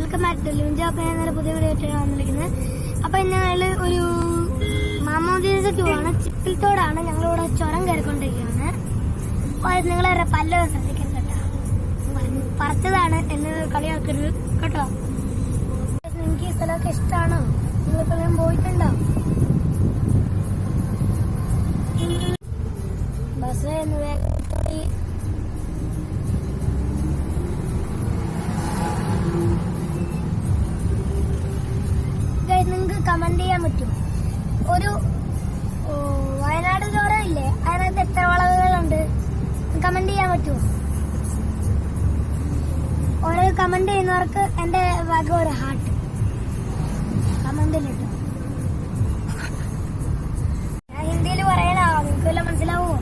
Welcome back to livin job. ഞാൻ പുതിയ video ആയിട്ടാണ് വന്നിരിക്കുന്നത്. അപ്പൊ ഞങ്ങൾ ഒരു മാമോദീസയ്ക്ക് പോവാണ്. ചിപ്പിൽത്തോടാണ്. ഞങ്ങളിവിടെ ചുരം കയറിക്കൊണ്ടിരിക്കുകയാണ്. നിങ്ങളെ പല്ല് ശ്രദ്ധിക്കാൻ കേട്ടോ. പറിച്ചതാണ് എന്ന് കളിയാക്കരുത് കേട്ടോ. നിങ്ങൾക്ക് ഈ സ്ഥലമൊക്കെ ഇഷ്ടമാണോ? നിങ്ങളിപ്പോ ഞാൻ പോയിട്ടുണ്ടോ? ബസ് എന്ന് പോയി നിങ്ങൾക്ക് കമന്റ് ചെയ്യാൻ പറ്റും. ഒരു വയനാട് ചുരം ഇല്ലേ, അതിനകത്ത് എത്ര വളവുകളുണ്ട് കമന്റ് ചെയ്യാൻ പറ്റുമോ? ഓരോ കമന്റ് ചെയ്യുന്നവർക്ക് എന്റെ വക ഒരു ഹാർട്ട് കമന്റിലിട്ടു. ഞാൻ ഹിന്ദിയിൽ പറയണോ? നിങ്ങൾക്ക് വല്ല മനസ്സിലാവോ?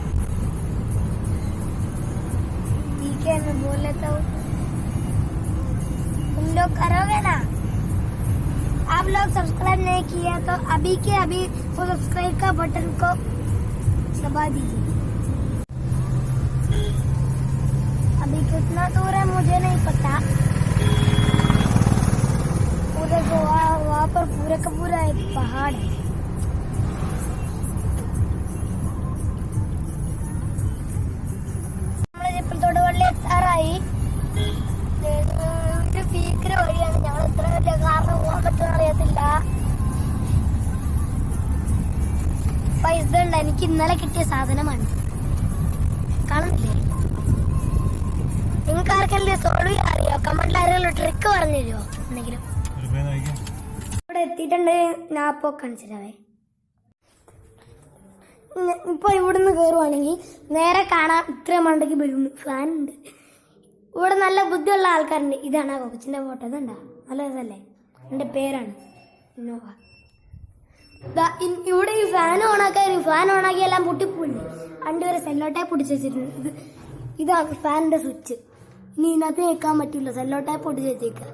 बोले तो तुम लोग करोगे ना? आप लोग सब्सक्राइब नहीं किया तो अभी के अभी वो सब्सक्राइब का बटन को दबा दीजिए. अभी कितना दूर है मुझे नहीं पता. उधर को वहाँ पर पूरा का पूरा एक पहाड़ है. എത്താറായി. ഒരു ഭീകര വഴിയാണ്. ഞങ്ങൾ എത്ര വലിയ കാരണം പോകാൻ പറ്റുമെന്ന് അറിയത്തില്ല. പൈസ ഉണ്ട്. എനിക്ക് ഇന്നലെ കിട്ടിയ സാധനമാണ്. കാണുന്നില്ലേ? നിങ്ങൾക്ക് ആർക്കെല്ലാം സോൾവ് ചെയ്യാൻ അറിയോ? കമന്റിൽ ആരെങ്കിലും ട്രിക്ക് പറഞ്ഞു തരുമോ? എന്തെങ്കിലും ഇവിടെ എത്തിയിട്ടുണ്ട്. ഞാൻ അപ്പോ കാണിച്ചിട്ടാവേ. ഇപ്പൊ ഇവിടുന്ന് കയറുവാണെങ്കിൽ നേരെ കാണാം. ഇത്ര മണ്ടയ്ക്ക് ബലൂൺ ഫാൻ ഉണ്ട്. ഇവിടെ നല്ല ബുദ്ധിയുള്ള ആൾക്കാരുണ്ട്. ഇതാണ് ആ കൊച്ചിന്റെ ഫോട്ടോ. ഇതുണ്ടാ നല്ല രസല്ലേ? എന്റെ പേരാണ് ഇന്നോവ. ഇവിടെ ഈ ഫാൻ ഓണാക്കി എല്ലാം പൊട്ടിപ്പോയില്ലേ? രണ്ടുപേരെ സെല്ലോ ടൈപ്പ് പൊടിച്ച് വെച്ചിട്ടുണ്ട്. ഇതാണ് ഫാനിന്റെ സ്വിച്ച്. ഇനി ഇതിനകത്ത് കേൾക്കാൻ പറ്റില്ല. സെല്ലോ ടൈപ്പ് പൊടിച്ച് വെച്ചേക്കുക.